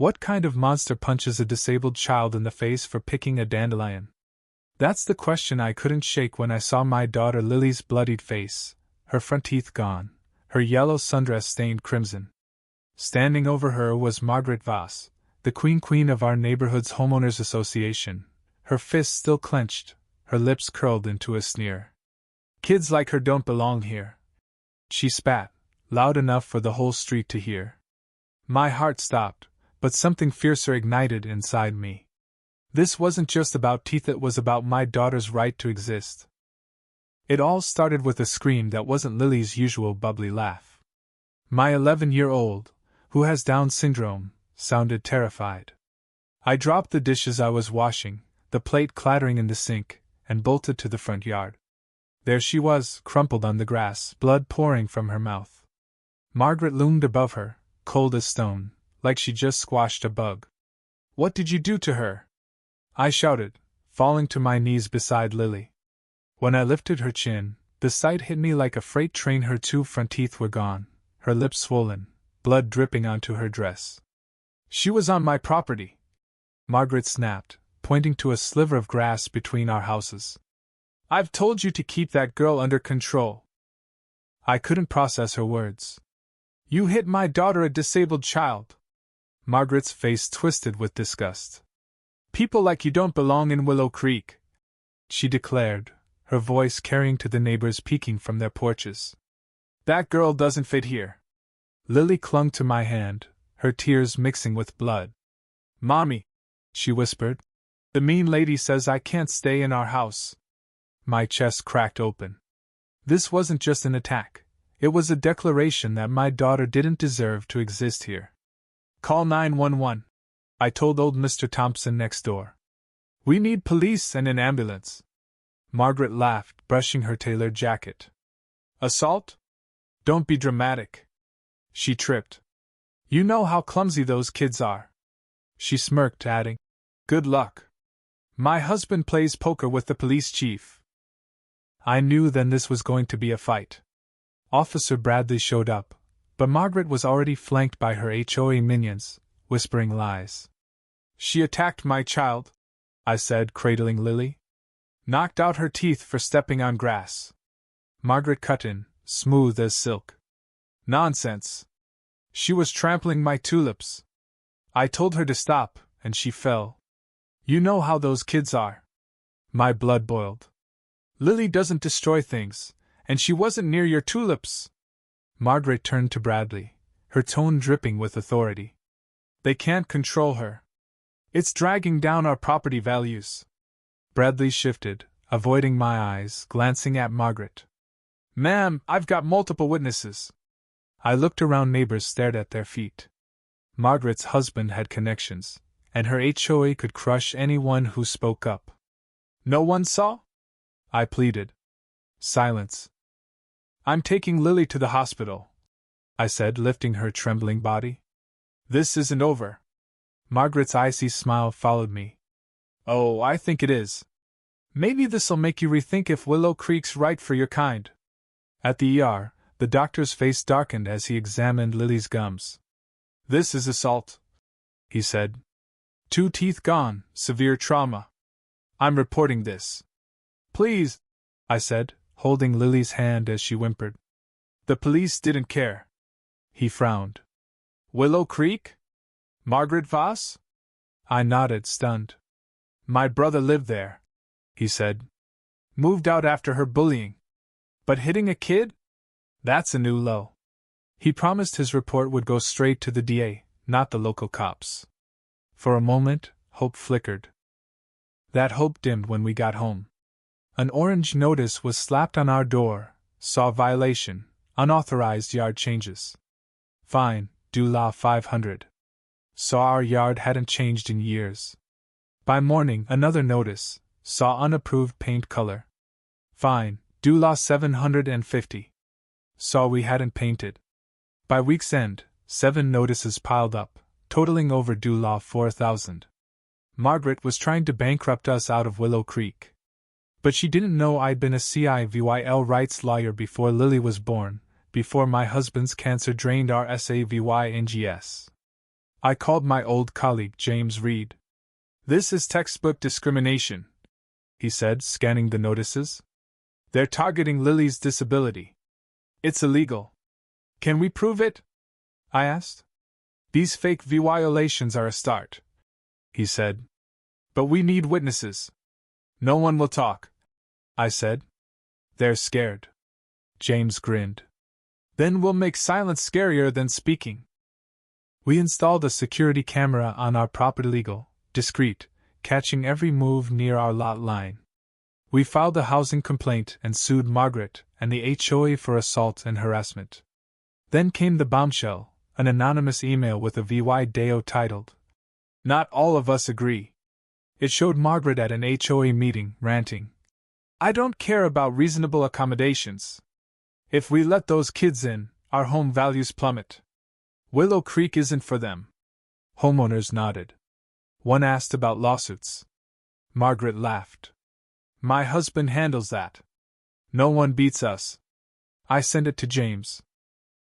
What kind of monster punches a disabled child in the face for picking a dandelion? That's the question I couldn't shake when I saw my daughter Lily's bloodied face, her front teeth gone, her yellow sundress stained crimson. Standing over her was Margaret Voss, the queen of our neighborhood's Homeowners Association, her fists still clenched, her lips curled into a sneer. "Kids like her don't belong here," she spat, loud enough for the whole street to hear. My heart stopped, but something fiercer ignited inside me. This wasn't just about teeth, it was about my daughter's right to exist. It all started with a scream that wasn't Lily's usual bubbly laugh. My 11-year-old, who has Down syndrome, sounded terrified. I dropped the dishes I was washing, the plate clattering in the sink, and bolted to the front yard. There she was, crumpled on the grass, blood pouring from her mouth. Margaret loomed above her, cold as stone, like she just squashed a bug. "What did you do to her?" I shouted, falling to my knees beside Lily. When I lifted her chin, the sight hit me like a freight train. Her 2 front teeth were gone, her lips swollen, blood dripping onto her dress. "She was on my property," Margaret snapped, pointing to a sliver of grass between our houses. "I've told you to keep that girl under control." I couldn't process her words. "You hit my daughter, a disabled child." Margaret's face twisted with disgust. "People like you don't belong in Willow Creek," she declared, her voice carrying to the neighbors peeking from their porches. "That girl doesn't fit here." Lily clung to my hand, her tears mixing with blood. "Mommy," she whispered, "the mean lady says I can't stay in our house." My chest cracked open. This wasn't just an attack, it was a declaration that my daughter didn't deserve to exist here. "Call 911. I told old Mr. Thompson next door. We need police and an ambulance." Margaret laughed, brushing her tailored jacket. "Assault? Don't be dramatic." She tripped. "You know how clumsy those kids are." She smirked, adding, "Good luck. My husband plays poker with the police chief." I knew then this was going to be a fight. Officer Bradley showed up, but Margaret was already flanked by her HOA minions, whispering lies. "She attacked my child," I said, cradling Lily. "Knocked out her teeth for stepping on grass." Margaret cut in, smooth as silk. "Nonsense. She was trampling my tulips. I told her to stop, and she fell. You know how those kids are." My blood boiled. "Lily doesn't destroy things, and she wasn't near your tulips." Margaret turned to Bradley, her tone dripping with authority. "They can't control her. It's dragging down our property values." Bradley shifted, avoiding my eyes, glancing at Margaret. "Ma'am, I've got multiple witnesses." I looked around, neighbors stared at their feet. Margaret's husband had connections, and her HOA could crush anyone who spoke up. "No one saw?" I pleaded. Silence. "I'm taking Lily to the hospital," I said, lifting her trembling body. "This isn't over." Margaret's icy smile followed me. "Oh, I think it is. Maybe this'll make you rethink if Willow Creek's right for your kind." At the ER, the doctor's face darkened as he examined Lily's gums. "This is assault," he said. "2 teeth gone, severe trauma. I'm reporting this." "Please," I said, holding Lily's hand as she whimpered. "The police didn't care." He frowned. "Willow Creek? Margaret Voss?" I nodded, stunned. "My brother lived there," he said. "Moved out after her bullying. But hitting a kid? That's a new low." He promised his report would go straight to the DA, not the local cops. For a moment, hope flickered. That hope dimmed when we got home. An orange notice was slapped on our door, saw violation, unauthorized yard changes. Fine, due law $500. Saw our yard hadn't changed in years. By morning, another notice, saw unapproved paint color. Fine, due law $750. Saw we hadn't painted. By week's end, 7 notices piled up, totaling overdue law $4,000. Margaret was trying to bankrupt us out of Willow Creek. But she didn't know I'd been a civil rights lawyer before Lily was born, before my husband's cancer drained our SAVYNGS. I called my old colleague James Reed. "This is textbook discrimination," he said, scanning the notices. "They're targeting Lily's disability. It's illegal." "Can we prove it?" I asked. "These fake violations are a start," he said. "But we need witnesses." "No one will talk," I said. "They're scared." James grinned. "Then we'll make silence scarier than speaking." We installed a security camera on our property, legal, discreet, catching every move near our lot line. We filed a housing complaint and sued Margaret and the HOA for assault and harassment. Then came the bombshell, an anonymous email with a video titled, "Not All of Us Agree." It showed Margaret at an HOA meeting, ranting, "I don't care about reasonable accommodations. If we let those kids in, our home values plummet. Willow Creek isn't for them." Homeowners nodded. One asked about lawsuits. Margaret laughed. "My husband handles that. No one beats us." I sent it to James.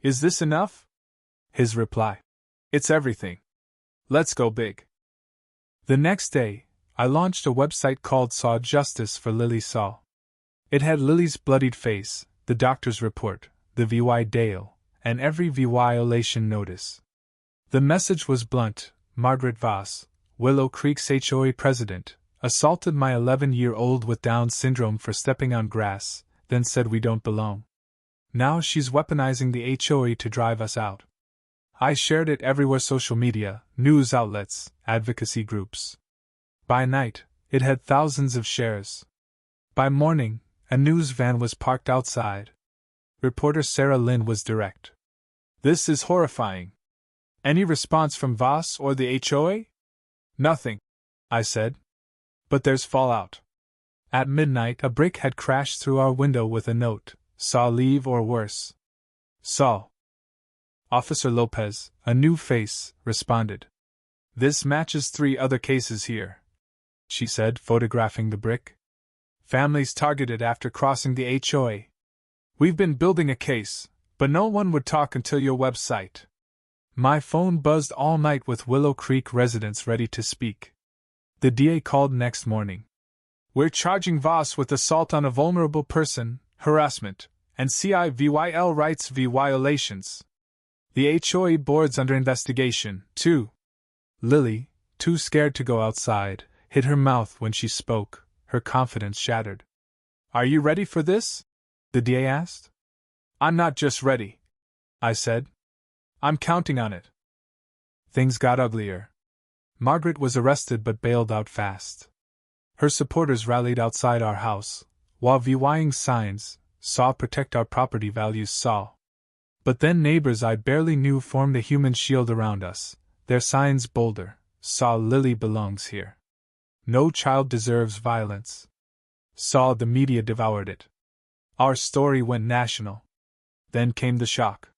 "Is this enough?" His reply, "It's everything. Let's go big." The next day, I launched a website called Saw Justice for Lily Saw. It had Lily's bloodied face, the doctor's report, the video, and every violation notice. The message was blunt. Margaret Voss, Willow Creek's HOA president, assaulted my 11-year-old with Down syndrome for stepping on grass, then said we don't belong. Now she's weaponizing the HOA to drive us out. I shared it everywhere: social media, news outlets, advocacy groups. By night, it had thousands of shares. By morning, a news van was parked outside. Reporter Sarah Lynn was direct. "This is horrifying. Any response from Voss or the HOA?" "Nothing," I said. "But there's fallout." At midnight, a brick had crashed through our window with a note, "Saw leave or worse." "Saw." Officer Lopez, a new face, responded. "This matches 3 other cases here," she said, photographing the brick. "Families targeted after crossing the HOA. We've been building a case, but no one would talk until your website." My phone buzzed all night with Willow Creek residents ready to speak. The DA called next morning. "We're charging Voss with assault on a vulnerable person, harassment, and civil rights violations. The HOA board's under investigation, too." Lily, too scared to go outside, hid her mouth when she spoke, her confidence shattered. "Are you ready for this?" the DA asked. "I'm not just ready," I said. "I'm counting on it." Things got uglier. Margaret was arrested but bailed out fast. Her supporters rallied outside our house, while vying signs, "Saw protect our property values, Saw." But then neighbors I barely knew formed a human shield around us, their signs bolder, "Saw Lily belongs here. No child deserves violence." Saw the media devoured it. Our story went national. Then came the shock.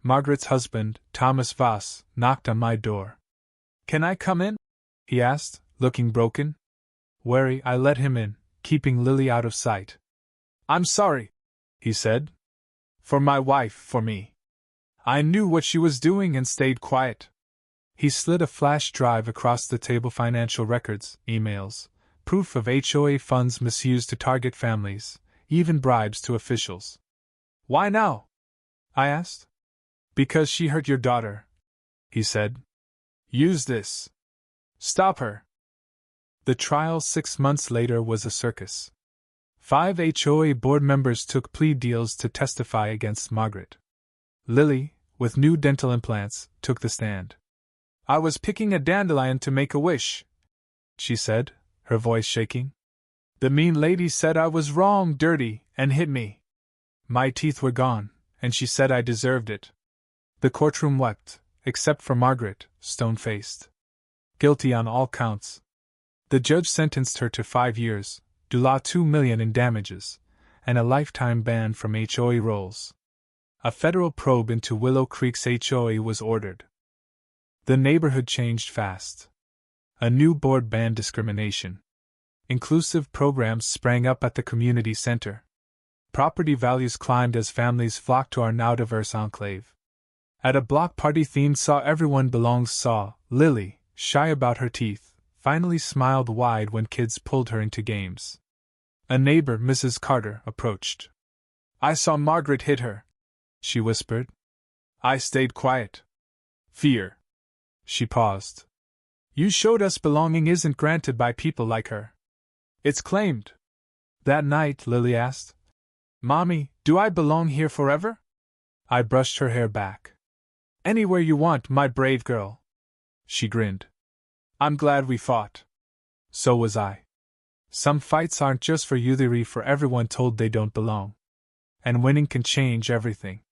Margaret's husband, Thomas Voss, knocked on my door. "Can I come in?" he asked, looking broken. Wary, I let him in, keeping Lily out of sight. "I'm sorry," he said. "For my wife, for me. I knew what she was doing and stayed quiet." He slid a flash drive across the table: financial records, emails, proof of HOA funds misused to target families, even bribes to officials. "Why now?" I asked. "Because she hurt your daughter," he said. "Use this. Stop her." The trial 6 months later was a circus. 5 HOA board members took plea deals to testify against Margaret. Lily, with new dental implants, took the stand. "I was picking a dandelion to make a wish," she said, her voice shaking. "The mean lady said I was wrong, dirty, and hit me. My teeth were gone, and she said I deserved it." The courtroom wept, except for Margaret, stone-faced. Guilty on all counts. The judge sentenced her to 5 years, $2 million in damages, and a lifetime ban from HOA rolls. A federal probe into Willow Creek's HOA was ordered. The neighborhood changed fast. A new board banned discrimination. Inclusive programs sprang up at the community center. Property values climbed as families flocked to our now diverse enclave. At a block party themed Saw Everyone Belongs Saw, Lily, shy about her teeth, finally smiled wide when kids pulled her into games. A neighbor, Mrs. Carter, approached. "I saw Margaret hit her," she whispered. I stayed quiet. Fear. She paused. "You showed us belonging isn't granted by people like her. It's claimed." That night, Lily asked, "Mommy, do I belong here forever?" I brushed her hair back. "Anywhere you want, my brave girl." She grinned. "I'm glad we fought." So was I. Some fights aren't just for you, they're for everyone told they don't belong. And winning can change everything.